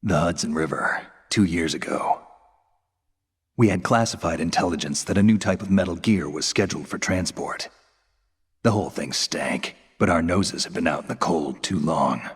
The Hudson River, 2 years ago. We had classified intelligence that a new type of metal gear was scheduled for transport. The whole thing stank, but our noses have been out in the cold too long.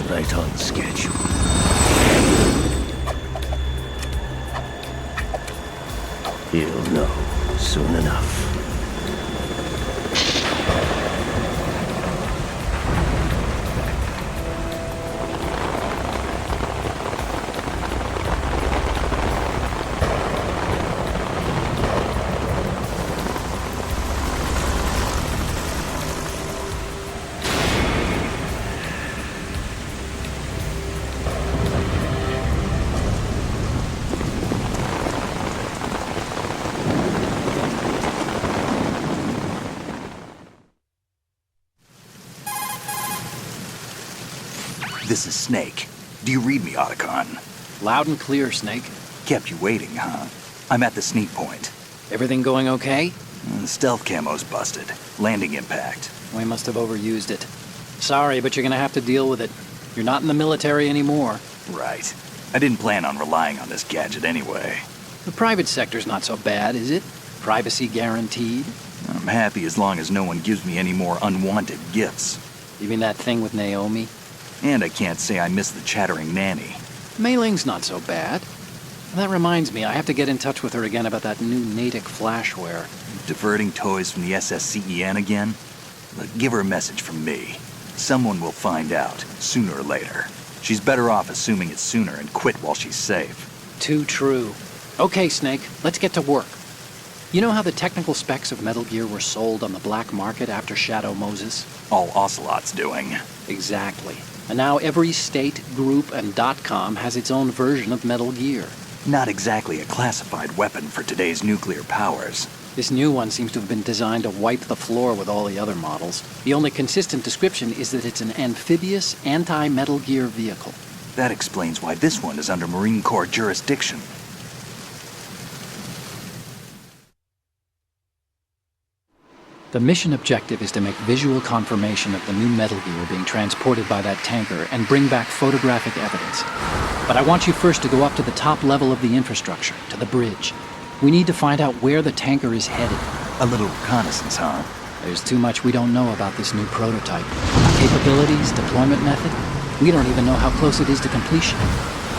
Right on schedule. He'll know soon enough. This is Snake. Do you read me, Otacon? Loud and clear, Snake. Kept you waiting, huh? I'm at the sneak point. Everything going okay? The stealth camo's busted. Landing impact. We must have overused it. Sorry, but you're gonna have to deal with it. You're not in the military anymore. Right. I didn't plan on relying on this gadget anyway. The private sector's not so bad, is it? Privacy guaranteed? I'm happy as long as no one gives me any more unwanted gifts. You mean that thing with Naomi? And I can't say I miss the chattering nanny. Mei Ling's not so bad. That reminds me, I have to get in touch with her again about that new Natick flashware. Diverting toys from the SSCEN again? Look, give her a message from me. Someone will find out, sooner or later. She's better off assuming it's sooner and quit while she's safe. Too true. Okay, Snake, let's get to work. You know how the technical specs of Metal Gear were sold on the black market after Shadow Moses? All Ocelot's doing. Exactly. And now every state, group, and .com has its own version of Metal Gear. Not exactly a classified weapon for today's nuclear powers. This new one seems to have been designed to wipe the floor with all the other models. The only consistent description is that it's an amphibious, anti-Metal Gear vehicle. That explains why this one is under Marine Corps jurisdiction. The mission objective is to make visual confirmation of the new Metal Gear being transported by that tanker and bring back photographic evidence. But I want you first to go up to the top level of the infrastructure, to the bridge. We need to find out where the tanker is headed. A little reconnaissance, huh? There's too much we don't know about this new prototype. Capabilities, deployment method. We don't even know how close it is to completion.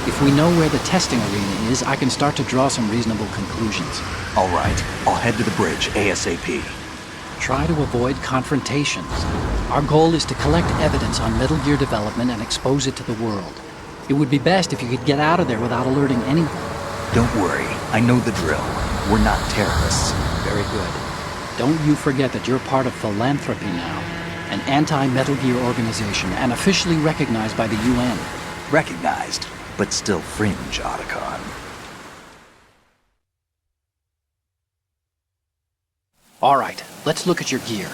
If we know where the testing arena is, I can start to draw some reasonable conclusions. All right, I'll head to the bridge ASAP. Try to avoid confrontations. Our goal is to collect evidence on Metal Gear development and expose it to the world. It would be best if you could get out of there without alerting anyone. Don't worry, I know the drill. We're not terrorists. Very good. Don't you forget that you're part of Philanthropy now, an anti-Metal Gear organization and officially recognized by the UN. Recognized, but still fringe, Otacon. All right, let's look at your gear.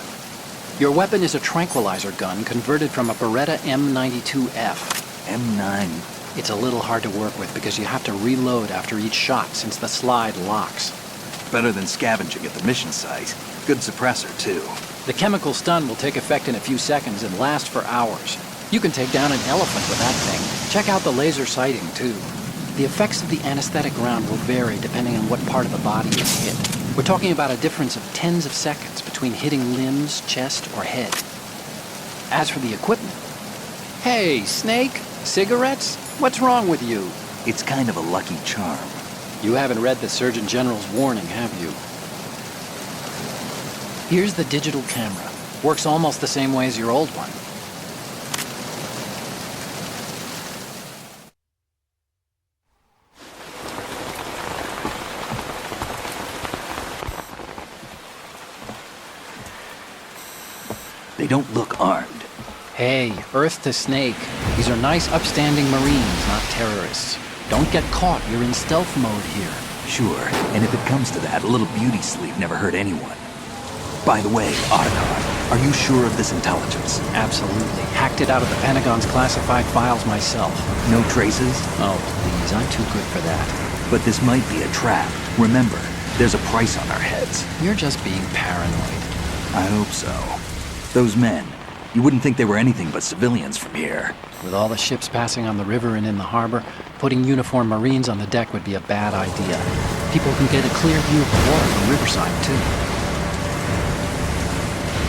Your weapon is a tranquilizer gun converted from a Beretta M92F. M9. It's a little hard to work with because you have to reload after each shot since the slide locks. Better than scavenging at the mission site. Good suppressor, too. The chemical stun will take effect in a few seconds and last for hours. You can take down an elephant with that thing. Check out the laser sighting, too. The effects of the anesthetic round will vary depending on what part of the body is hit. We're talking about a difference of tens of seconds between hitting limbs, chest, or head. As for the equipment... Hey, Snake! Cigarettes? What's wrong with you? It's kind of a lucky charm. You haven't read the Surgeon General's warning, have you? Here's the digital camera. Works almost the same way as your old one. They don't look armed. Hey, Earth to Snake. These are nice, upstanding Marines, not terrorists. Don't get caught. You're in stealth mode here. Sure, and if it comes to that, a little beauty sleep never hurt anyone. By the way, Otacon, are you sure of this intelligence? Absolutely. Hacked it out of the Pentagon's classified files myself. No traces? Oh, please, I'm too good for that. But this might be a trap. Remember, there's a price on our heads. You're just being paranoid. I hope so. Those men, you wouldn't think they were anything but civilians from here. With all the ships passing on the river and in the harbor, putting uniformed Marines on the deck would be a bad idea. People can get a clear view of the water from Riverside, too.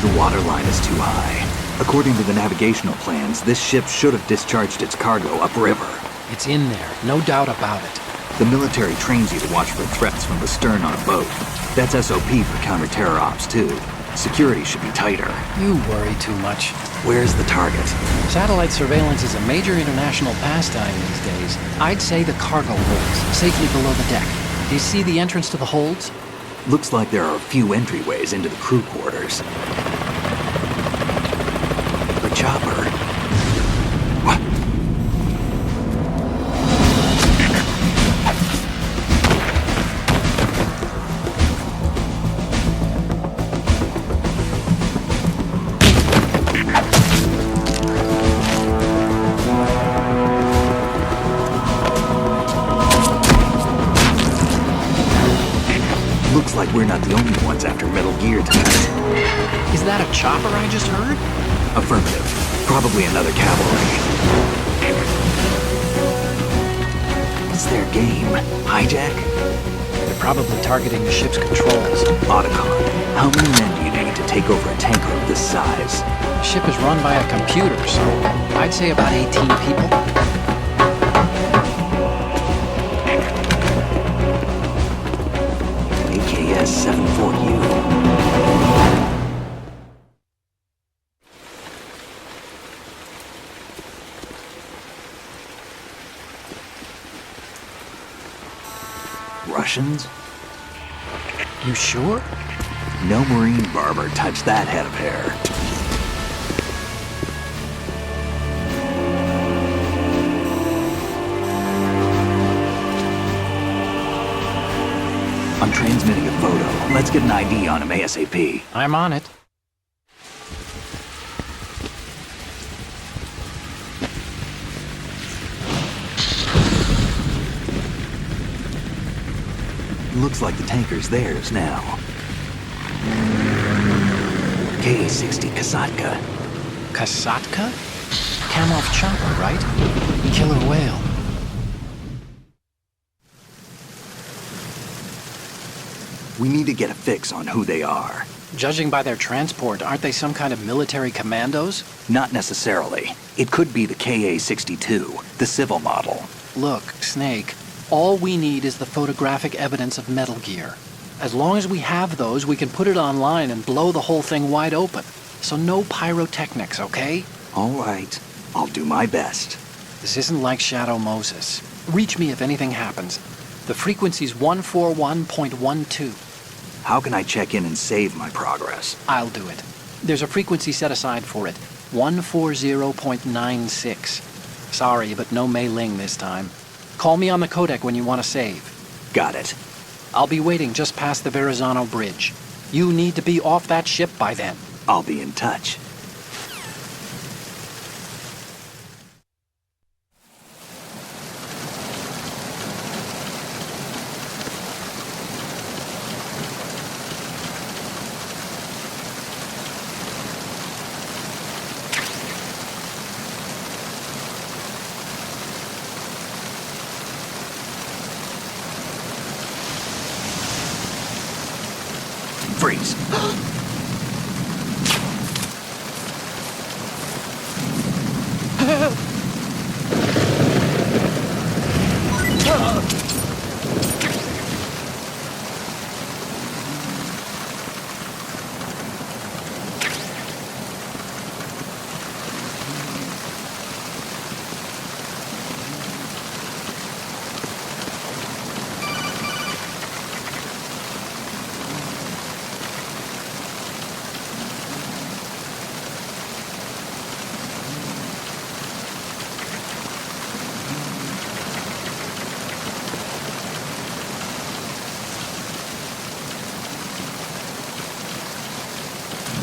The water line is too high. According to the navigational plans, this ship should have discharged its cargo upriver. It's in there, no doubt about it. The military trains you to watch for threats from the stern on a boat. That's SOP for counter-terror ops, too. Security should be tighter. You worry too much. Where's the target? Satellite surveillance is a major international pastime these days. I'd say the cargo holds, safely below the deck. Do you see the entrance to the holds? Looks like there are a few entryways into the crew quarters. The chopper. What? Looks like we're not the only ones after Metal Gear tonight. Is that a chopper I just heard? Affirmative. Probably another cavalry. What's their game? Hijack? They're probably targeting the ship's controls. Otacon. How many men do you need to take over a tanker of this size? The ship is run by a computer, so I'd say about 18 people. AKS 74U. Russians? You sure? No Marine barber touched that head of hair. I'm transmitting a photo. Let's get an ID on him ASAP. I'm on it. Looks like the tanker's theirs now. K-60 Kasatka. Kasatka? Kamov chopper, right? Killer whale. We need to get a fix on who they are. Judging by their transport, aren't they some kind of military commandos? Not necessarily. It could be the KA-62, the civil model. Look, Snake, all we need is the photographic evidence of Metal Gear. As long as we have those, we can put it online and blow the whole thing wide open. So no pyrotechnics, okay? All right. I'll do my best. This isn't like Shadow Moses. Reach me if anything happens. The frequency's 141.12. How can I check in and save my progress? I'll do it. There's a frequency set aside for it. 140.96. Sorry, but no Mei Ling this time. Call me on the codec when you want to save. Got it. I'll be waiting just past the Verrazano Bridge. You need to be off that ship by then. I'll be in touch. Freeze.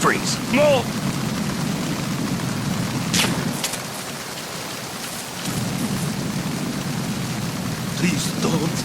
Freeze. No! Please don't.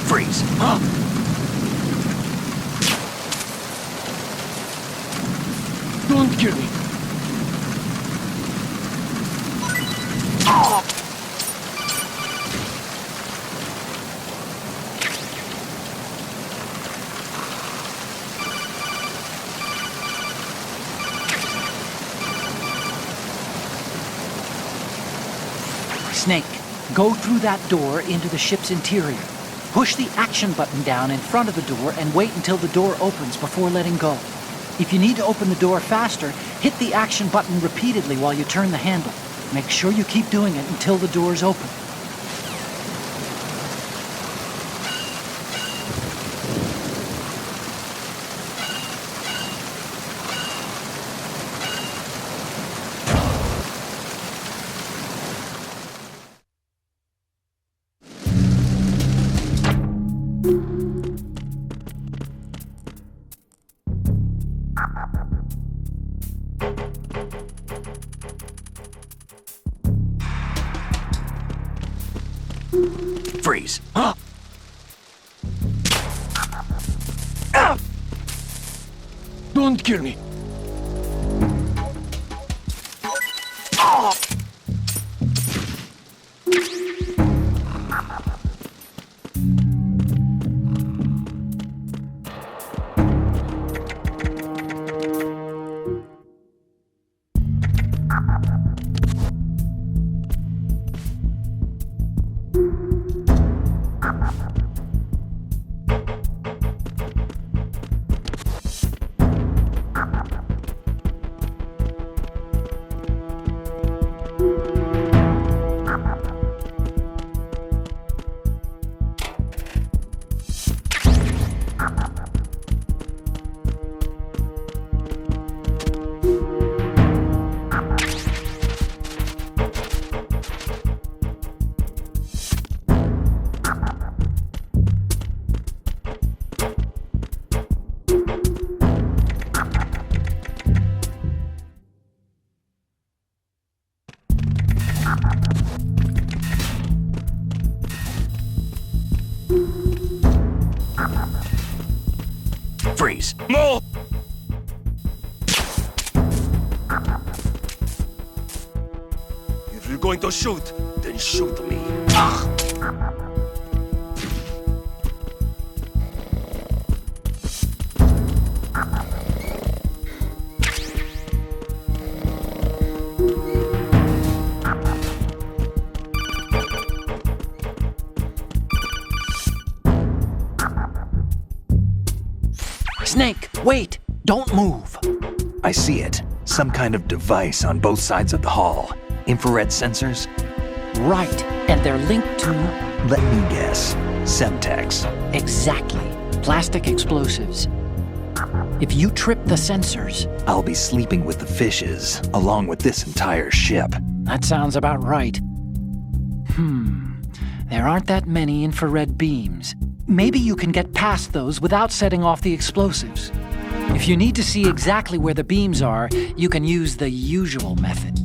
Freeze. Don't kill me. Snake, go through that door into the ship's interior. Push the action button down in front of the door and wait until the door opens before letting go. If you need to open the door faster, hit the action button repeatedly while you turn the handle. Make sure you keep doing it until the door's open. Freeze. Don't kill me. Freeze. No! If you're going to shoot, then shoot me. Snake, wait! Don't move! I see it. Some kind of device on both sides of the hall. Infrared sensors? Right, and they're linked to... Let me guess. Semtex. Exactly. Plastic explosives. If you trip the sensors... I'll be sleeping with the fishes, along with this entire ship. That sounds about right. There aren't that many infrared beams. Maybe you can get past those without setting off the explosives. If you need to see exactly where the beams are, you can use the usual method.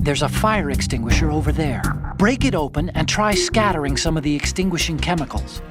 There's a fire extinguisher over there. Break it open and try scattering some of the extinguishing chemicals.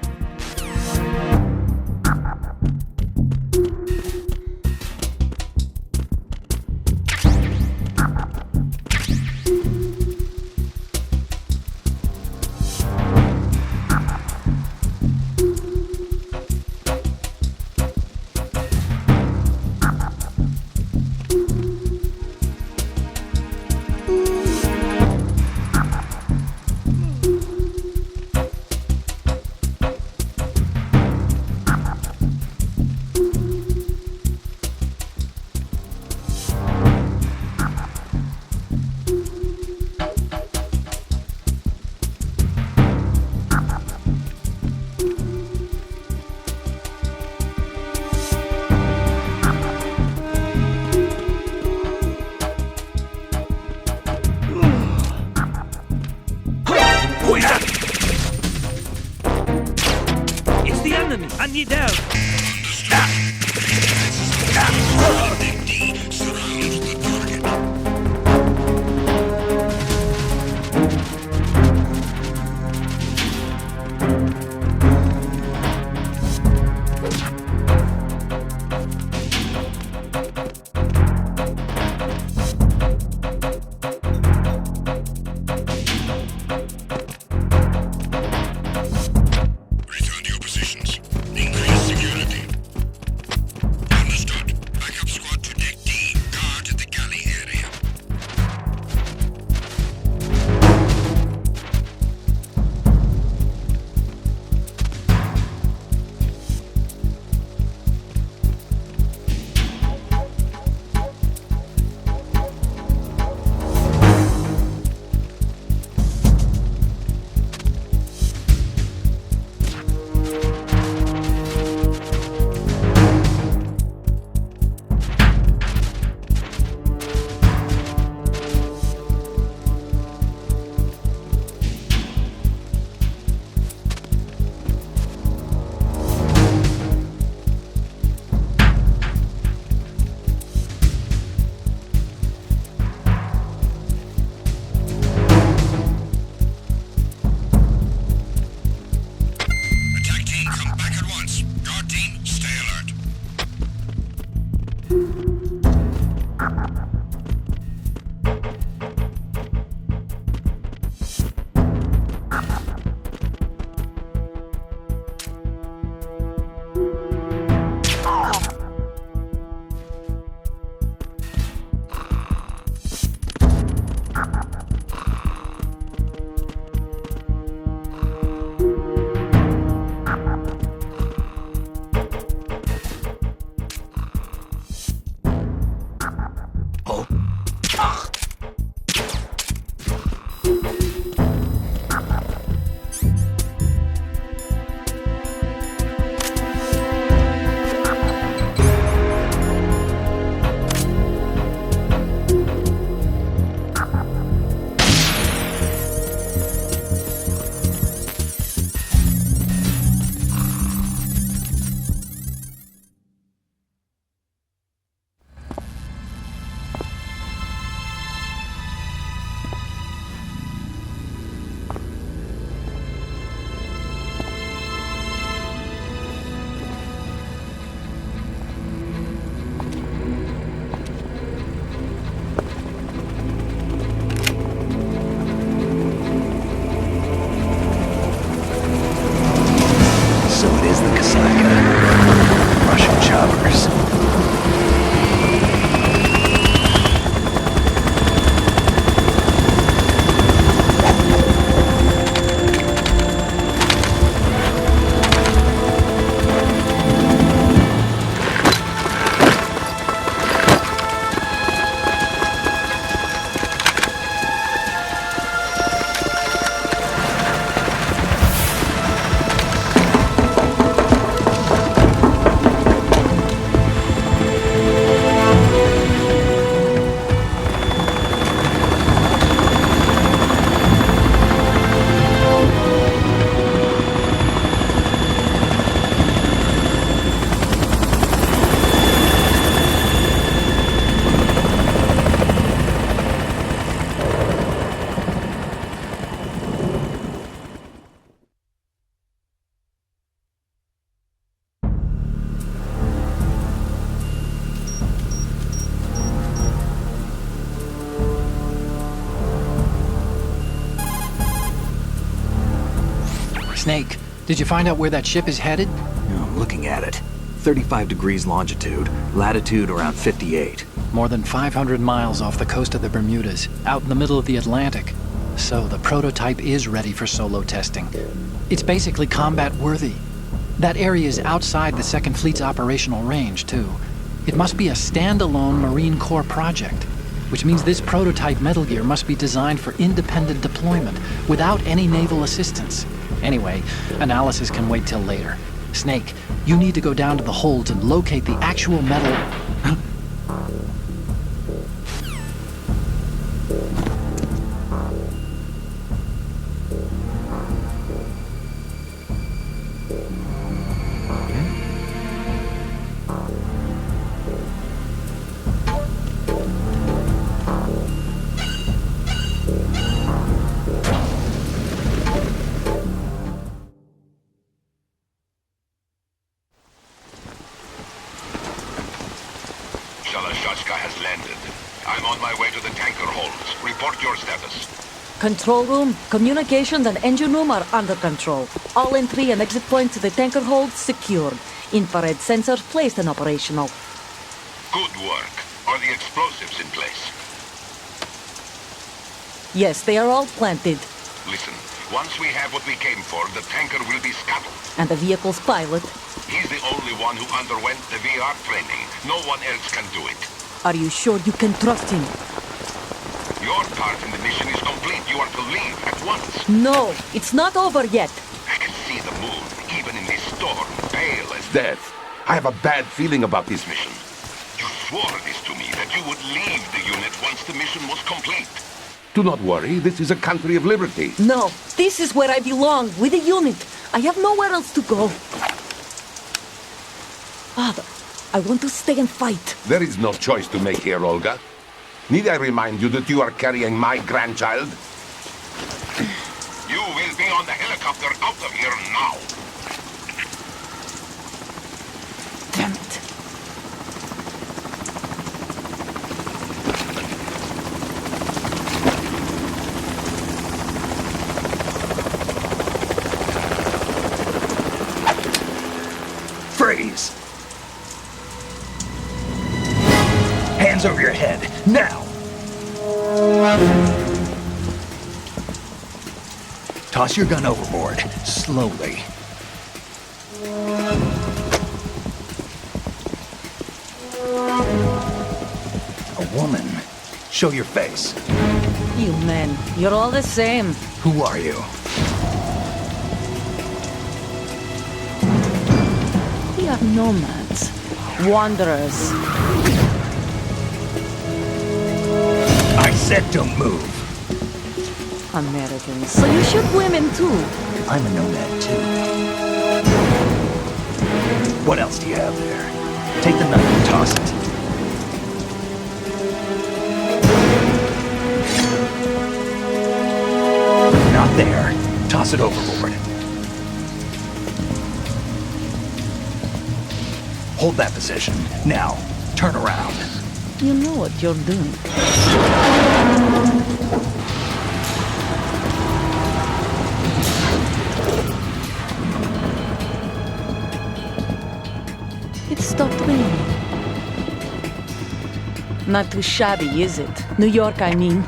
It's the enemy! I need help! is the Kasaka. Russian choppers. Snake, did you find out where that ship is headed? I'm looking at it. 35 degrees longitude, latitude around 58. More than 500 miles off the coast of the Bermudas, out in the middle of the Atlantic. So the prototype is ready for solo testing. It's basically combat-worthy. That area is outside the Second Fleet's operational range, too. It must be a standalone Marine Corps project, which means this prototype Metal Gear must be designed for independent deployment, without any naval assistance. Anyway, analysis can wait till later. Snake, you need to go down to the holds and locate the actual metal... has landed. I'm on my way to the tanker holds. Report your status. Control room, communications and engine room are under control. All entry and exit points to the tanker holds secured. Infrared sensors placed and operational. Good work. Are the explosives in place? Yes, they are all planted. Listen, once we have what we came for, the tanker will be scuttled. And the vehicle's pilot? He's the only one who underwent the VR training. No one else can do it. Are you sure you can trust him? Your part in the mission is complete. You are to leave at once. No, it's not over yet. I can see the moon, even in this storm, pale as death. I have a bad feeling about this mission. You swore this to me, that you would leave the unit once the mission was complete. Do not worry, this is a country of liberty. No, this is where I belong, with the unit. I have nowhere else to go. Father, I want to stay and fight. There is no choice to make here, Olga. Need I remind you that you are carrying my grandchild? You will be on the helicopter out of here now. Damn it. Freeze! Hands over your head, now! Toss your gun overboard, slowly. A woman. Show your face. You men, you're all the same. Who are you? We are nomads, wanderers. I said don't move. Americans, so you shoot women too. I'm a nomad too. What else do you have there? Take the knife and toss it. Not there. Toss it overboard. Hold that position. Now, turn around. You know what you're doing. It stopped raining. Not too shabby, is it? New York, I mean.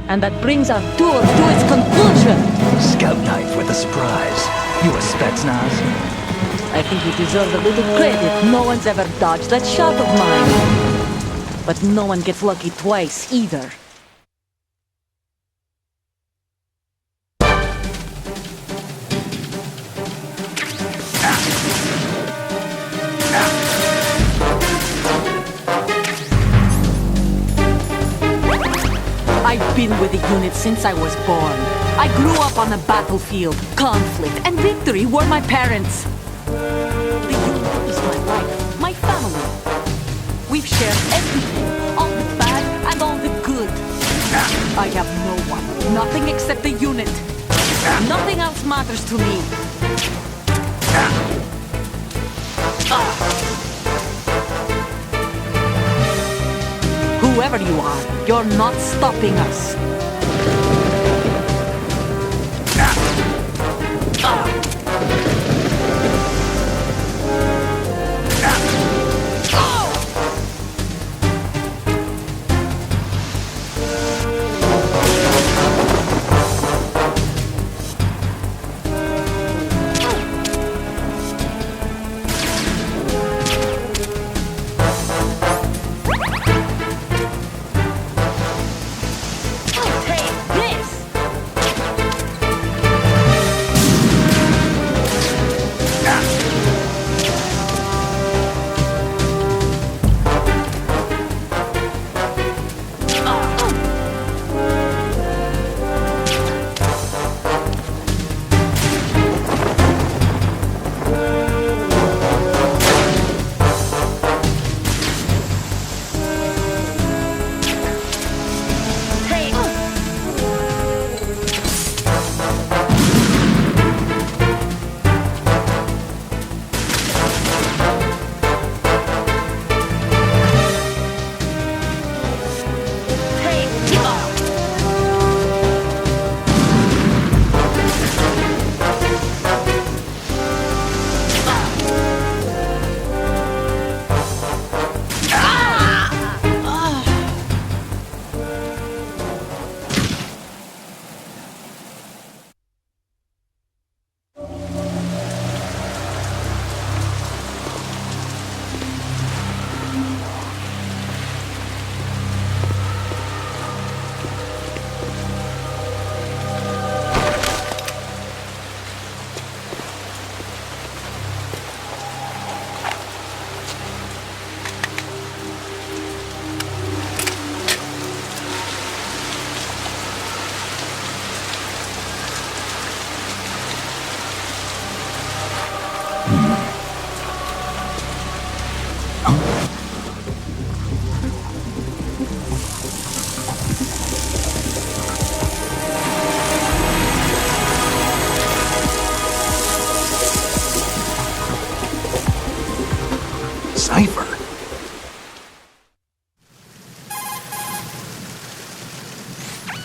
And that brings our tour to its conclusion. Scout knife with a surprise. You a Spetsnaz? I think you deserve a little credit. No one's ever dodged that shot of mine. But no one gets lucky twice, either. I've been with the unit since I was born. I grew up on the battlefield. Conflict and victory were my parents. The unit is my life, my family. We've shared everything, all the bad and all the good. I have no one, nothing except the unit. Nothing else matters to me. Whoever you are, you're not stopping us. Cipher?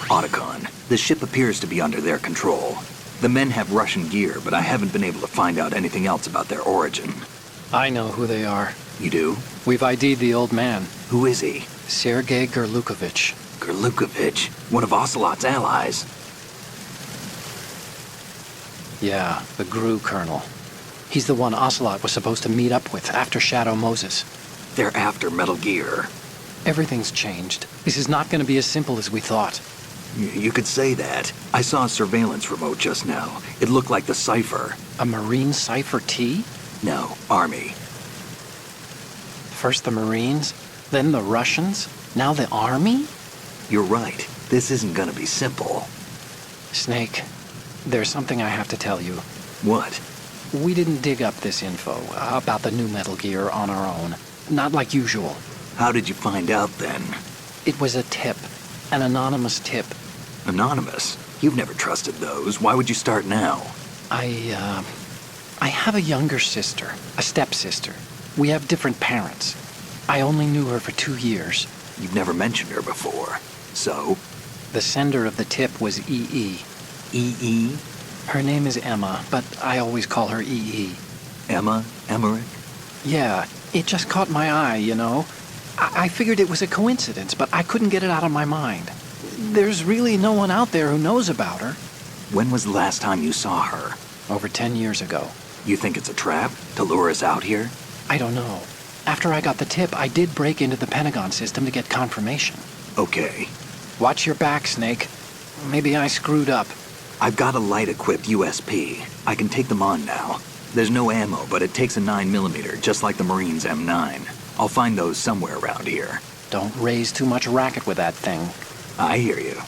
Otacon, the ship appears to be under their control. The men have Russian gear, but I haven't been able to find out anything else about their origin. I know who they are. You do? We've ID'd the old man, Who is he? Sergei Gerlukovich. Gerlukovich, one of Ocelot's allies. Yeah, the GRU colonel. He's the one Ocelot was supposed to meet up with after Shadow Moses. They're after Metal Gear. Everything's changed. This is not going to be as simple as we thought. You could say that. I saw a surveillance remote just now. It looked like the Cipher. A Marine Cipher T? No, Army. First the Marines, then the Russians, now the Army? You're right. This isn't gonna be simple. Snake, there's something I have to tell you. What? We didn't dig up this info about the new Metal Gear on our own. Not like usual. How did you find out then? It was a tip. An anonymous tip. Anonymous? You've never trusted those. Why would you start now? I have a younger sister, a stepsister. We have different parents. I only knew her for 2 years. You've never mentioned her before. So? The sender of the tip was EE. E.E.? Her name is Emma, but I always call her EE. Emma? Emmerich? Yeah, it just caught my eye, you know? I figured it was a coincidence, but I couldn't get it out of my mind. There's really no one out there who knows about her. When was the last time you saw her? Over 10 years ago. You think it's a trap? To lure us out here? I don't know. After I got the tip, I did break into the Pentagon system to get confirmation. Okay. Watch your back, Snake. Maybe I screwed up. I've got a light-equipped USP. I can take them on now. There's no ammo, but it takes a 9mm, just like the Marines' M9. I'll find those somewhere around here. Don't raise too much racket with that thing. I hear you.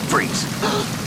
Freeze.